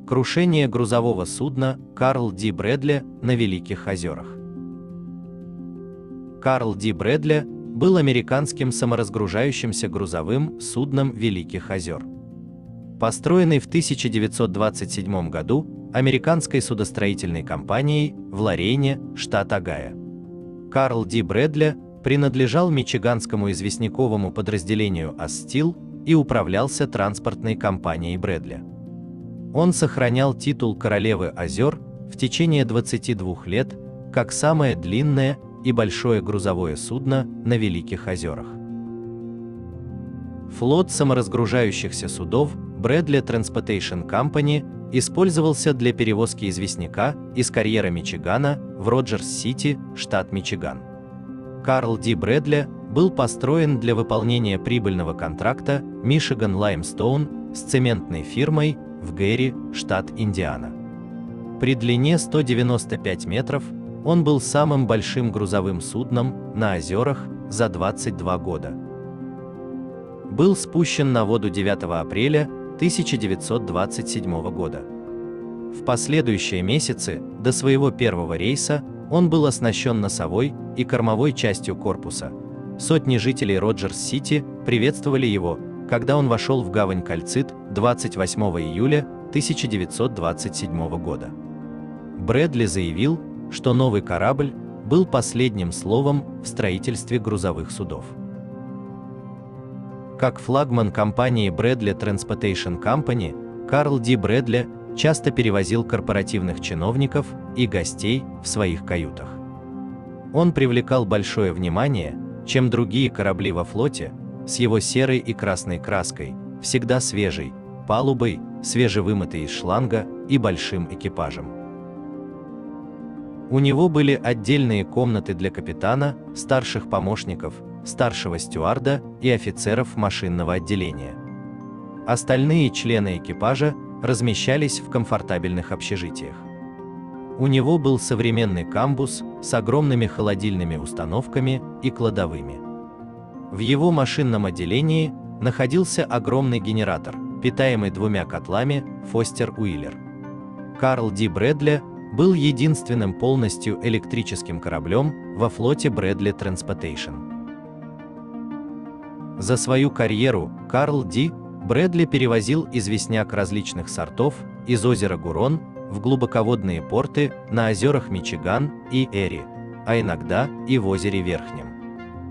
Крушение грузового судна Карл Ди Брэдли на Великих озерах. Карл Ди Брэдли был американским саморазгружающимся грузовым судном Великих озер. Построенный в 1927 году американской судостроительной компанией в Лорейне, штат Огайо. Карл Ди Брэдли принадлежал мичиганскому известняковому подразделению Астил и управлялся транспортной компанией Брэдли. Он сохранял титул королевы озер в течение 22 лет как самое длинное и большое грузовое судно на Великих озерах. Флот саморазгружающихся судов Bradley Transportation Company использовался для перевозки известняка из карьера Мичигана в Роджерс-Сити, штат Мичиган. Карл Ди Брэдли был построен для выполнения прибыльного контракта Michigan Limestone с цементной фирмой в Гэри, штат Индиана. При длине 195 метров он был самым большим грузовым судном на озерах за 22 года. Был спущен на воду 9 апреля 1927 года. В последующие месяцы до своего первого рейса он был оснащен носовой и кормовой частью корпуса. Сотни жителей Роджерс-Сити приветствовали его, когда он вошел в гавань Кальцит 28 июля 1927 года. Брэдли заявил, что новый корабль был последним словом в строительстве грузовых судов. Как флагман компании Bradley Transportation Company, Карл Ди Брэдли часто перевозил корпоративных чиновников и гостей в своих каютах. Он привлекал большое внимание, чем другие корабли во флоте, с его серой и красной краской, всегда свежей, палубой, свежевымытой из шланга и большим экипажем. У него были отдельные комнаты для капитана, старших помощников, старшего стюарда и офицеров машинного отделения. Остальные члены экипажа размещались в комфортабельных общежитиях. У него был современный камбуз с огромными холодильными установками и кладовыми. В его машинном отделении находился огромный генератор, питаемый двумя котлами Фостер Уиллер. Карл Ди Брэдли был единственным полностью электрическим кораблем во флоте Bradley Transportation. За свою карьеру Карл Ди Брэдли перевозил известняк различных сортов из озера Гурон в глубоководные порты на озерах Мичиган и Эри, а иногда и в озере Верхнем.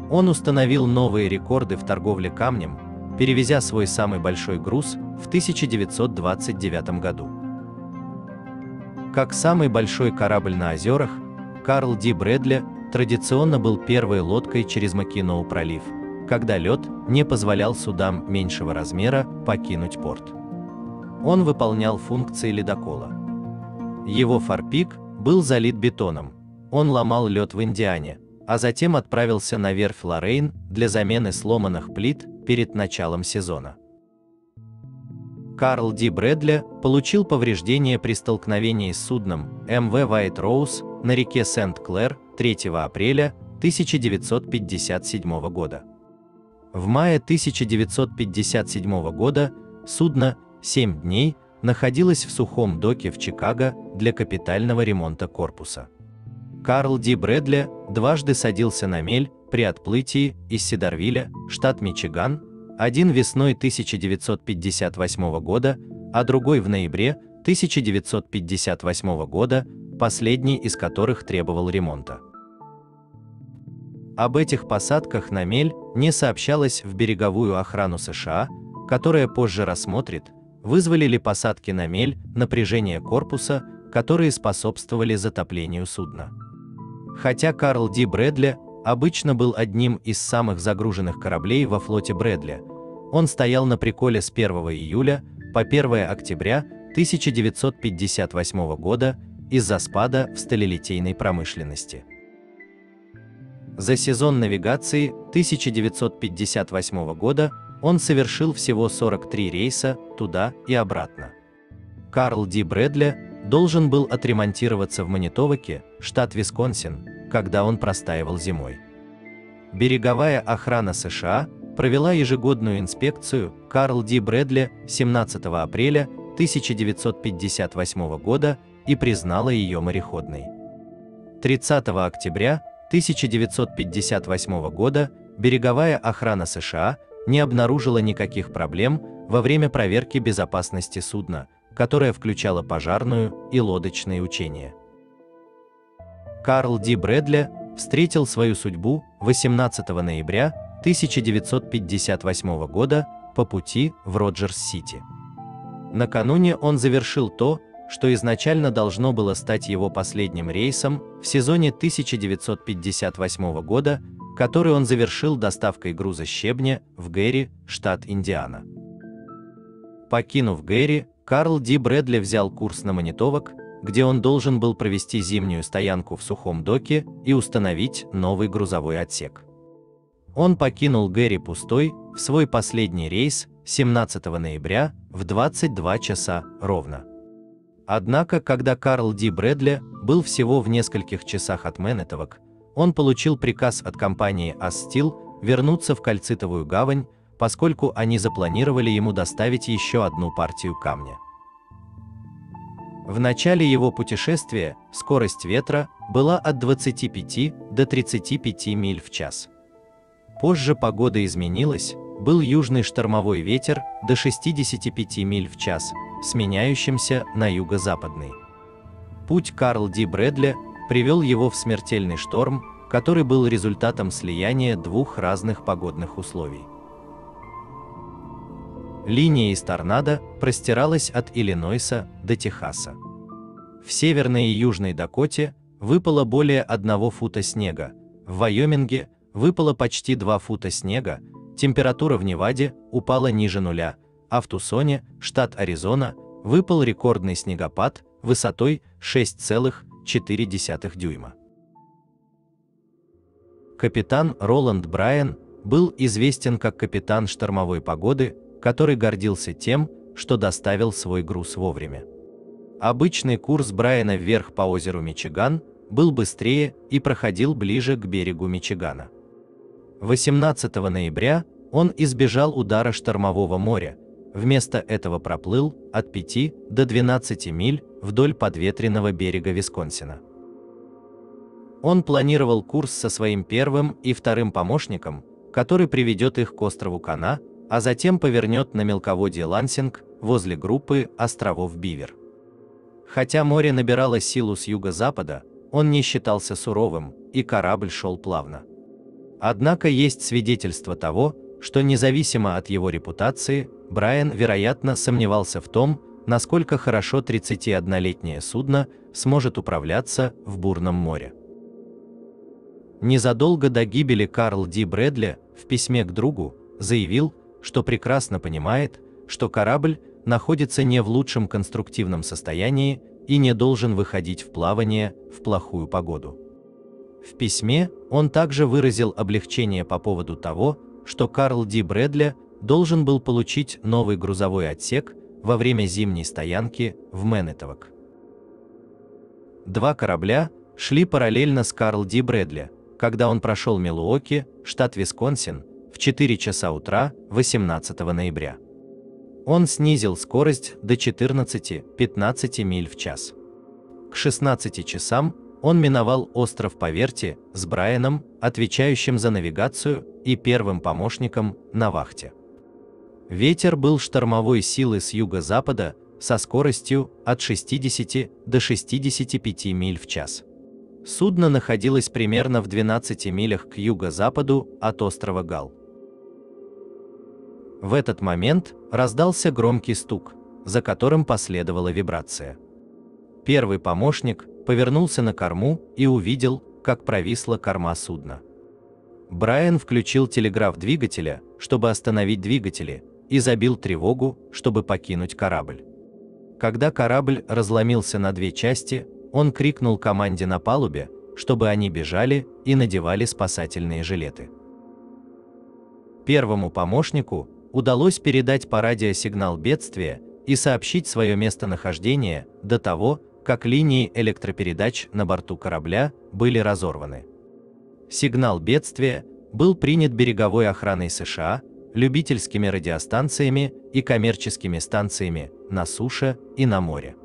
Он установил новые рекорды в торговле камнем, перевезя свой самый большой груз в 1929 году. Как самый большой корабль на озерах, Карл Ди Брэдли традиционно был первой лодкой через Макиноу пролив, когда лед не позволял судам меньшего размера покинуть порт. Он выполнял функции ледокола. Его форпик был залит бетоном, он ломал лед в Индиане, а затем отправился на верфь Лорейн для замены сломанных плит перед началом сезона. Карл Ди Брэдли получил повреждения при столкновении с судном МВ White Rose на реке Сент-Клэр 3 апреля 1957 года. В мае 1957 года судно 7 дней находилось в сухом доке в Чикаго для капитального ремонта корпуса. Карл Ди Брэдли дважды садился на мель при отплытии из Сидарвилля, штат Мичиган, один весной 1958 года, а другой в ноябре 1958 года, последний из которых требовал ремонта. Об этих посадках на мель не сообщалось в береговую охрану США, которая позже рассмотрит, вызвали ли посадки на мель напряжение корпуса, которые способствовали затоплению судна. Хотя Карл Ди Брэдли обычно был одним из самых загруженных кораблей во флоте Брэдли, он стоял на приколе с 1 июля по 1 октября 1958 года из-за спада в сталелитейной промышленности. За сезон навигации 1958 года он совершил всего 43 рейса туда и обратно. Карл Ди Брэдли должен был отремонтироваться в Манитоваке, штат Висконсин, когда он простаивал зимой. Береговая охрана США провела ежегодную инспекцию Карл Ди Брэдли 17 апреля 1958 года и признала ее мореходной. 30 октября 1958 года береговая охрана США не обнаружила никаких проблем во время проверки безопасности судна, которая включала пожарную и лодочные учения. Карл Ди Брэдли встретил свою судьбу 18 ноября 1958 года по пути в Роджерс-Сити. Накануне он завершил то, что изначально должно было стать его последним рейсом в сезоне 1958 года, который он завершил доставкой груза щебня в Гэри, штат Индиана. Покинув Гэри, Карл Ди Брэдли взял курс на Манитовок, где он должен был провести зимнюю стоянку в сухом доке и установить новый грузовой отсек. Он покинул Гэри пустой в свой последний рейс 17 ноября в 22 часа ровно. Однако, когда Карл Ди Брэдли был всего в нескольких часах от Манитовок, он получил приказ от компании Астил вернуться в Кальцитовую гавань, поскольку они запланировали ему доставить еще одну партию камня. В начале его путешествия скорость ветра была от 25 до 35 миль в час. Позже погода изменилась, был южный штормовой ветер до 65 миль в час, сменяющимся на юго-западный. Путь Карл Ди Брэдли привел его в смертельный шторм, который был результатом слияния двух разных погодных условий. Линия из торнадо простиралась от Иллинойса до Техаса. В Северной и Южной Дакоте выпало более 1 фута снега, в Вайоминге выпало почти 2 фута снега, температура в Неваде упала ниже нуля, а в Тусоне, штат Аризона, выпал рекордный снегопад высотой 6,4 дюйма. Капитан Роланд Брайан был известен как капитан штормовой погоды, который гордился тем, что доставил свой груз вовремя. Обычный курс Брайана вверх по озеру Мичиган был быстрее и проходил ближе к берегу Мичигана. 18 ноября он избежал удара штормового моря, вместо этого проплыл от 5 до 12 миль вдоль подветренного берега Висконсина. Он планировал курс со своим первым и вторым помощником, который приведет их к острову Кана, а затем повернет на мелководье Лансинг возле группы островов Бивер. Хотя море набирало силу с юго-запада, он не считался суровым, и корабль шел плавно. Однако есть свидетельство того, что независимо от его репутации, Брайан, вероятно, сомневался в том, насколько хорошо 31-летнее судно сможет управляться в бурном море. Незадолго до гибели Карл Ди Брэдли в письме к другу заявил, что прекрасно понимает, что корабль находится не в лучшем конструктивном состоянии и не должен выходить в плавание в плохую погоду. В письме он также выразил облегчение по поводу того, что Карл Ди Брэдли должен был получить новый грузовой отсек во время зимней стоянки в Манитовок. Два корабля шли параллельно с Карл Ди Брэдли, когда он прошел Милуоки, штат Висконсин, в 4 часа утра 18 ноября. Он снизил скорость до 14-15 миль в час. К 16 часам он миновал остров Поверти с Брайаном, отвечающим за навигацию, и первым помощником на вахте. Ветер был штормовой силы с юго-запада со скоростью от 60 до 65 миль в час. Судно находилось примерно в 12 милях к юго-западу от острова Гал. В этот момент раздался громкий стук, за которым последовала вибрация. Первый помощник повернулся на корму и увидел, как провисла корма судна. Брайан включил телеграф двигателя, чтобы остановить двигатели, и забил тревогу, чтобы покинуть корабль. Когда корабль разломился на две части, он крикнул команде на палубе, чтобы они бежали и надевали спасательные жилеты. Первому помощнику удалось передать по радио сигнал бедствия и сообщить свое местонахождение до того, как линии электропередач на борту корабля были разорваны. Сигнал бедствия был принят береговой охраной США, любительскими радиостанциями и коммерческими станциями, на суше и на море.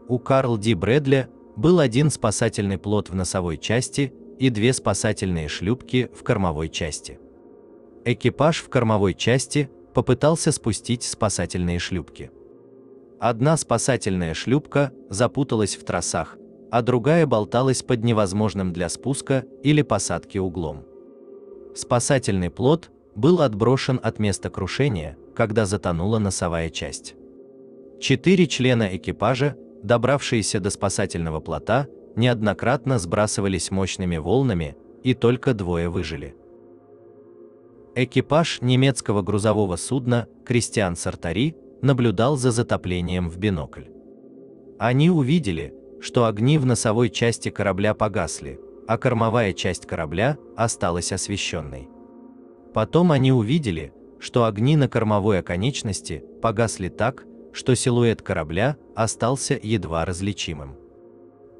У Карл Ди Брэдли был один спасательный плот в носовой части и две спасательные шлюпки в кормовой части. Экипаж в кормовой части попытался спустить спасательные шлюпки. Одна спасательная шлюпка запуталась в тросах, а другая болталась под невозможным для спуска или посадки углом. Спасательный плот был отброшен от места крушения, когда затонула носовая часть. 4 члена экипажа, добравшиеся до спасательного плота, неоднократно сбрасывались мощными волнами, и только 2 выжили. Экипаж немецкого грузового судна «Кристиан Сартари» наблюдал за затоплением в бинокль. Они увидели, что огни в носовой части корабля погасли, а кормовая часть корабля осталась освещенной. Потом они увидели, что огни на кормовой оконечности погасли так, что силуэт корабля остался едва различимым.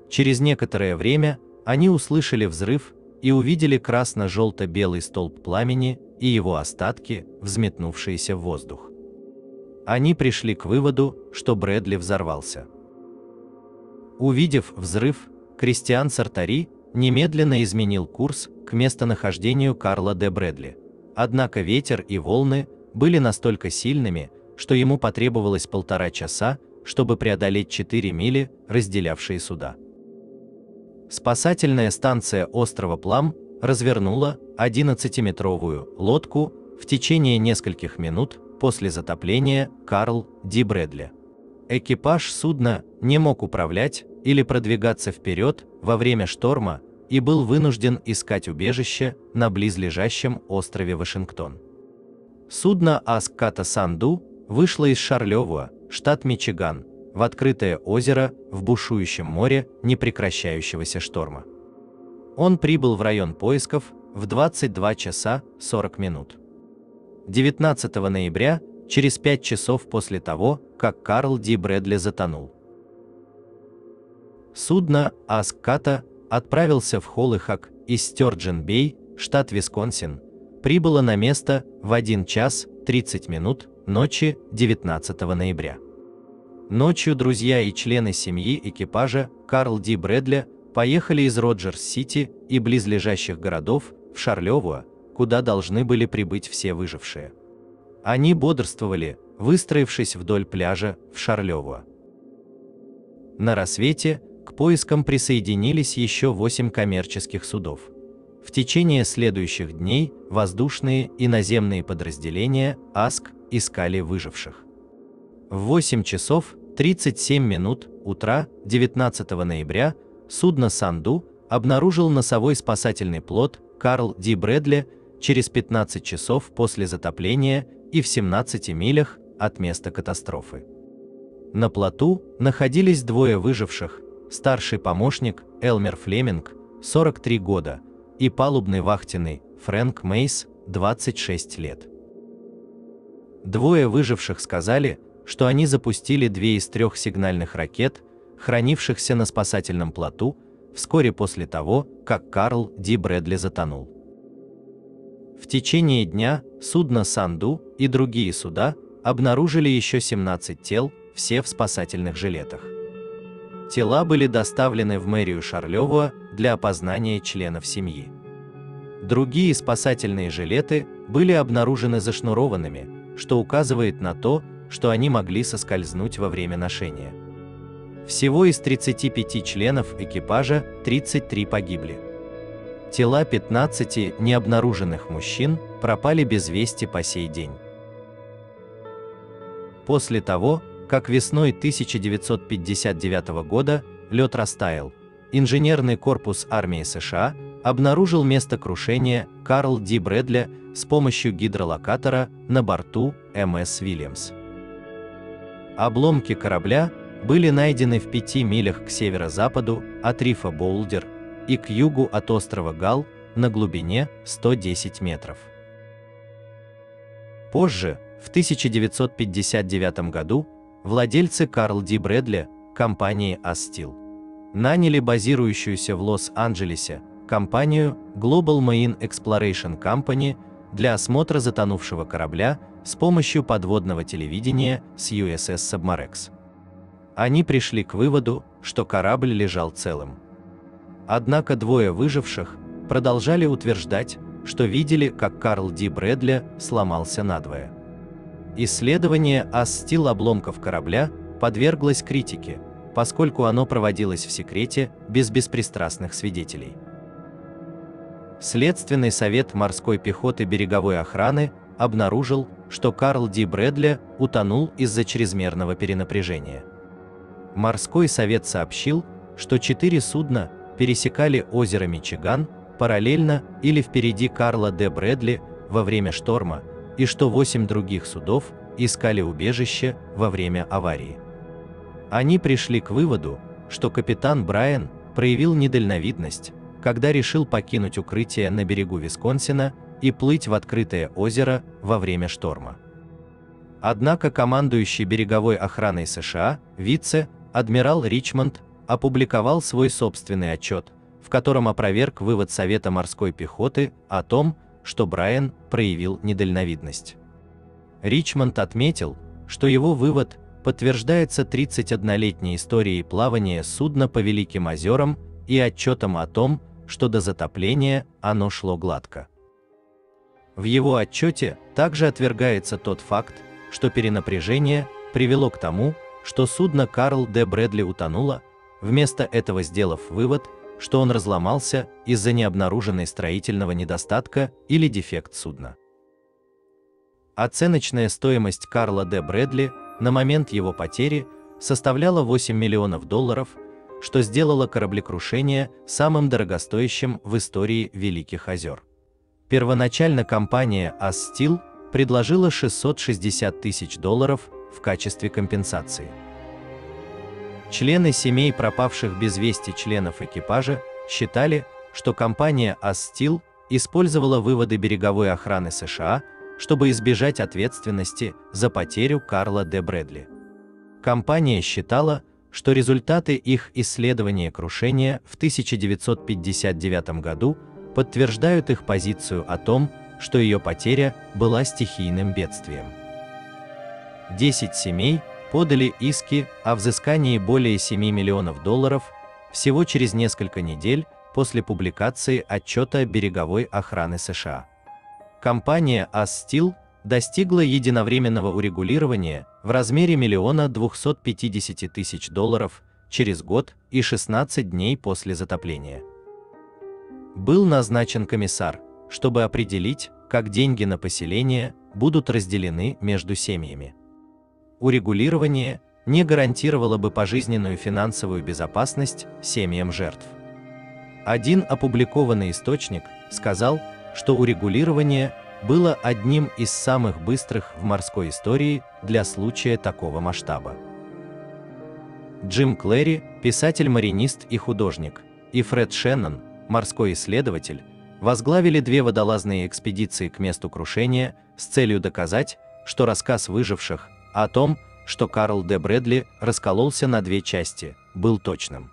Через некоторое время они услышали взрыв и увидели красно-желто-белый столб пламени и его остатки, взметнувшиеся в воздух. Они пришли к выводу, что Брэдли взорвался. Увидев взрыв, Кристиан Сартари немедленно изменил курс к местонахождению Карла де Брэдли. Однако ветер и волны были настолько сильными, что ему потребовалось 1,5 часа, чтобы преодолеть 4 мили, разделявшие суда. Спасательная станция острова Плам развернула 11-метровую лодку в течение нескольких минут после затопления Карл Ди Брэдли. Экипаж судна не мог управлять или продвигаться вперед во время шторма и был вынужден искать убежище на близлежащем острове Вашингтон. Судно Аскката Санду вышло из Шарлевуа, штат Мичиган, в открытое озеро в бушующем море непрекращающегося шторма. Он прибыл в район поисков в 22 часа 40 минут. 19 ноября, через 5 часов после того, как Карл Ди Брэдли затонул. Судно Аскката отправился в Холлихак из Стёрджен-Бей, штат Висконсин, прибыло на место в 1 час 30 минут ночи 19 ноября. Ночью друзья и члены семьи экипажа Карл Ди Брэдли поехали из Роджерс-Сити и близлежащих городов в Шарлевуа, куда должны были прибыть все выжившие. Они бодрствовали, выстроившись вдоль пляжа в Шарлевуа. На рассвете к поискам присоединились еще 8 коммерческих судов. В течение следующих дней воздушные и наземные подразделения АСК искали выживших. В 8 часов 37 минут утра 19 ноября судно Санду обнаружил носовой спасательный плот Карл Ди Брэдли через 15 часов после затопления и в 17 милях от места катастрофы. На плоту находились 2 выживших, старший помощник Элмер Флеминг, 43 года, и палубный вахтенный Фрэнк Мейс, 26 лет. 2 выживших сказали, что они запустили 2 из 3 сигнальных ракет, хранившихся на спасательном плоту, вскоре после того, как Карл Ди Брэдли затонул. В течение дня судно Санду и другие суда обнаружили еще 17 тел, все в спасательных жилетах. Тела были доставлены в мэрию Шарлевуа для опознания членов семьи. Другие спасательные жилеты были обнаружены зашнурованными, что указывает на то, что они могли соскользнуть во время ношения. Всего из 35 членов экипажа 33 погибли. Тела 15 необнаруженных мужчин пропали без вести по сей день. После того, как весной 1959 года лед растаял, инженерный корпус армии США обнаружил место крушения Карл Ди Брэдли с помощью гидролокатора на борту МС Вильямс. Обломки корабля были найдены в 5 милях к северо-западу от рифа Боулдер и к югу от острова Гал на глубине 110 метров. Позже, в 1959 году, владельцы Карл Ди Брэдли, компании Астил, наняли базирующуюся в Лос-Анджелесе компанию Global Marine Exploration Company для осмотра затонувшего корабля с помощью подводного телевидения с USS Submarex. Они пришли к выводу, что корабль лежал целым. Однако двое выживших продолжали утверждать, что видели, как Карл Ди Брэдли сломался надвое. Исследование ас-стил обломков корабля подверглось критике, поскольку оно проводилось в секрете без беспристрастных свидетелей. Следственный совет морской пехоты береговой охраны обнаружил, что Карл Ди Брэдли утонул из-за чрезмерного перенапряжения. Морской совет сообщил, что 4 судна пересекали озеро Мичиган параллельно или впереди Карла Д. Брэдли во время шторма, и что 8 других судов искали убежище во время аварии. Они пришли к выводу, что капитан Брайан проявил недальновидность, когда решил покинуть укрытие на берегу Висконсина и плыть в открытое озеро во время Однако командующий береговой охраной США, вице-адмирал Ричмонд, опубликовал свой собственный отчет, в котором опроверг вывод Совета морской пехоты о том, что Брайан проявил недальновидность. Ричмонд отметил, что его вывод подтверждается 31-летней историей плавания судна по Великим озерам и отчетом о том, что до затопления оно шло гладко. В его отчете также отвергается тот факт, что перенапряжение привело к тому, что судно Карл Д. Брэдли утонуло, вместо этого сделав вывод, что он разломался из-за необнаруженной строительного недостатка или дефект судна. Оценочная стоимость Карла Д. Брэдли на момент его потери составляла $8 миллионов, что сделало кораблекрушение самым дорогостоящим в истории Великих озер. Первоначально компания ас-стил предложила $660 тысяч в качестве компенсации. Члены семей пропавших без вести членов экипажа считали, что компания ас-стил использовала выводы береговой охраны США, чтобы избежать ответственности за потерю Карла Д. Брэдли. Компания считала, что результаты их исследования крушения в 1959 году подтверждают их позицию о том, что ее потеря была стихийным бедствием. 10 семей подали иски о взыскании более $7 миллионов всего через несколько недель после публикации отчета береговой охраны США. Компания ас-стил достигла единовременного урегулирования в размере $1 250 000 через год и 16 дней после затопления. Был назначен комиссар, чтобы определить, как деньги на поселение будут разделены между семьями. Урегулирование не гарантировало бы пожизненную финансовую безопасность семьям жертв. Один опубликованный источник сказал, что урегулирование было одним из самых быстрых в морской истории для случая такого масштаба. Джим Клэри, писатель-маринист и художник, и Фред Шеннон, морской исследователь, возглавили 2 водолазные экспедиции к месту крушения с целью доказать, что рассказ выживших о том, что Карл Д. Брэдли раскололся на 2 части, был точным.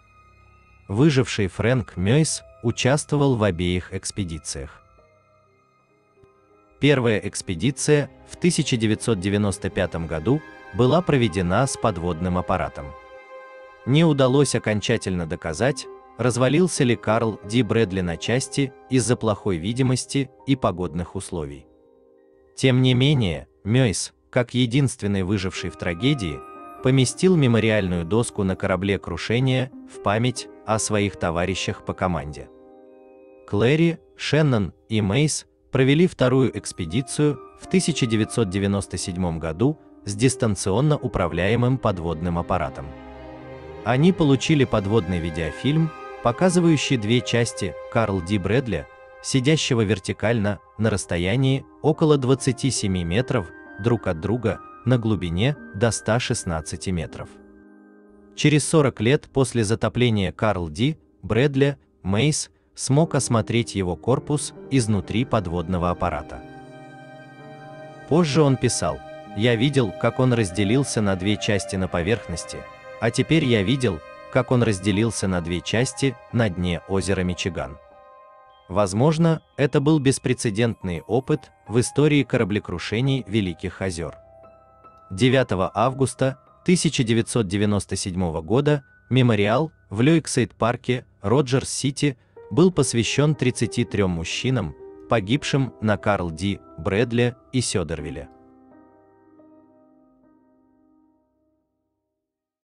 Выживший Фрэнк Мёйс участвовал в обеих экспедициях. Первая экспедиция в 1995 году была проведена с подводным аппаратом. Не удалось окончательно доказать, развалился ли Карл Ди Брэдли на части из-за плохой видимости и погодных условий. Тем не менее, Мёйс, как единственный выживший в трагедии, поместил мемориальную доску на корабле крушения в память о своих товарищах по команде. Клэри, Шеннон и Мейс провели вторую экспедицию в 1997 году с дистанционно управляемым подводным аппаратом. Они получили подводный видеофильм, показывающий 2 части Карл Ди Брэдли, сидящего вертикально на расстоянии около 27 метров друг от друга на глубине до 116 метров. Через 40 лет после затопления Карл Ди Брэдли Мейс смог осмотреть его корпус изнутри подводного аппарата. Позже он писал: «Я видел, как он разделился на 2 части на поверхности, а теперь я видел, как он разделился на 2 части на дне озера Мичиган». Возможно, это был беспрецедентный опыт в истории кораблекрушений Великих озер. 9 августа 1997 года мемориал в Лейксайд-парке, Роджерс-Сити, был посвящен 33 мужчинам, погибшим на Карл Ди. Брэдли и Сёдервилле.